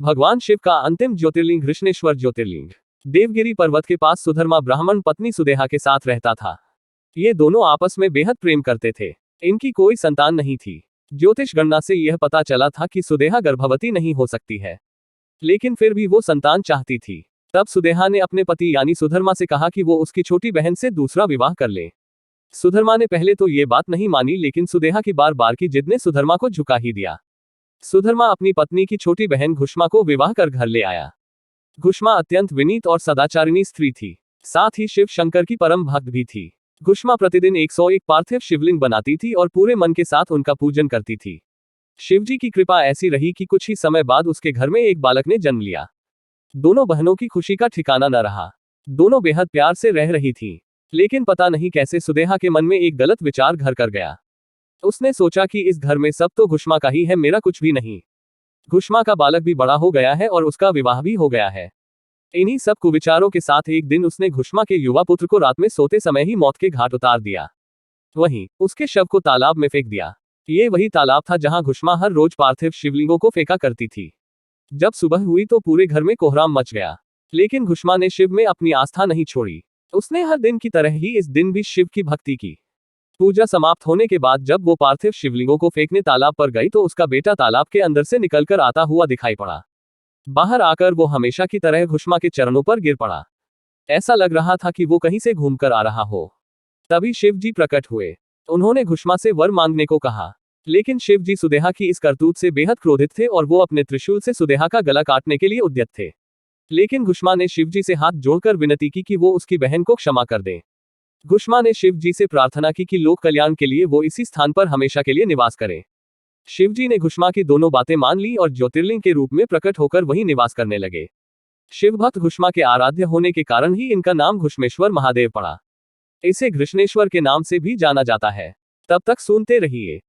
भगवान शिव का अंतिम ज्योतिर्लिंग घृष्णेश्वर ज्योतिर्लिंग देवगिरी पर्वत के पास सुधर्मा ब्राह्मण पत्नी सुदेहा के साथ रहता था। ये दोनों आपस में बेहद प्रेम करते थे। इनकी कोई संतान नहीं थी। ज्योतिष गणना से यह पता चला था कि सुदेहा गर्भवती नहीं हो सकती है, लेकिन फिर भी वो संतान चाहती थी। तब सुदेहा ने अपने पति यानी सुधर्मा से कहा कि वो उसकी छोटी बहन से दूसरा विवाह कर ले। सुधर्मा ने पहले तो ये बात नहीं मानी, लेकिन सुदेहा की बार बार की जिद ने सुधर्मा को झुका ही दिया। सुधर्मा अपनी पत्नी की छोटी बहन घुष्मा को विवाह कर घर ले आया। घुष्मा अत्यंत विनीत और सदाचारिणी स्त्री थी, साथ ही शिव शंकर की परम भक्त भी थी। घुष्मा प्रतिदिन 101 पार्थिव शिवलिंग बनाती थी और पूरे मन के साथ उनका पूजन करती थी। शिवजी की कृपा ऐसी रही कि कुछ ही समय बाद उसके घर में एक बालक ने जन्म लिया। दोनों बहनों की खुशी का ठिकाना न रहा। दोनों बेहद प्यार से रह रही थीं, लेकिन पता नहीं कैसे सुदेहा के मन में एक गलत विचार घर कर गया। उसने सोचा कि इस घर में सब तो घुष्मा का ही है, मेरा कुछ भी नहीं। घुष्मा का बालक भी बड़ा हो गया है और उसका विवाह भी हो गया है। इन्हीं सब कुविचारों के साथ एक दिन उसने घुष्मा के युवा पुत्र को रात में सोते समय ही मौत के घाट उतार दिया। वहीं उसके शव को तालाब में फेंक दिया। ये वही तालाब था जहां घुष्मा हर रोज पार्थिव शिवलिंगों को फेंका करती थी। जब सुबह हुई तो पूरे घर में कोहराम मच गया, लेकिन घुष्मा ने शिव में अपनी आस्था नहीं छोड़ी। उसने हर दिन की तरह ही इस दिन भी शिव की भक्ति की। पूजा समाप्त होने के बाद जब वो पार्थिव शिवलिंगों को फेंकने तालाब पर गई तो उसका बेटा तालाब के अंदर से निकलकर आता हुआ दिखाई पड़ा। बाहर आकर वो हमेशा की तरह घुष्मा के चरणों पर गिर पड़ा। ऐसा लग रहा था कि वो कहीं से घूमकर आ रहा हो। तभी शिव जी प्रकट हुए। उन्होंने घुष्मा से वर मांगने को कहा, लेकिन शिव जी सुदेहा की इस करतूत से बेहद क्रोधित थे और वो अपने त्रिशूल से सुदेहा का गला काटने के लिए उद्यत थे। लेकिन घुष्मा ने शिव जी से हाथ जोड़कर विनती की कि वो उसकी बहन को क्षमा कर दें। घुष्मा ने शिव जी से प्रार्थना की कि लोक कल्याण के लिए वो इसी स्थान पर हमेशा के लिए निवास करें। शिव जी ने घुष्मा की दोनों बातें मान ली और ज्योतिर्लिंग के रूप में प्रकट होकर वहीं निवास करने लगे। शिव भक्त घुष्मा के आराध्य होने के कारण ही इनका नाम घुष्मेश्वर महादेव पड़ा। इसे घृष्णेश्वर के नाम से भी जाना जाता है। तब तक सुनते रहिए।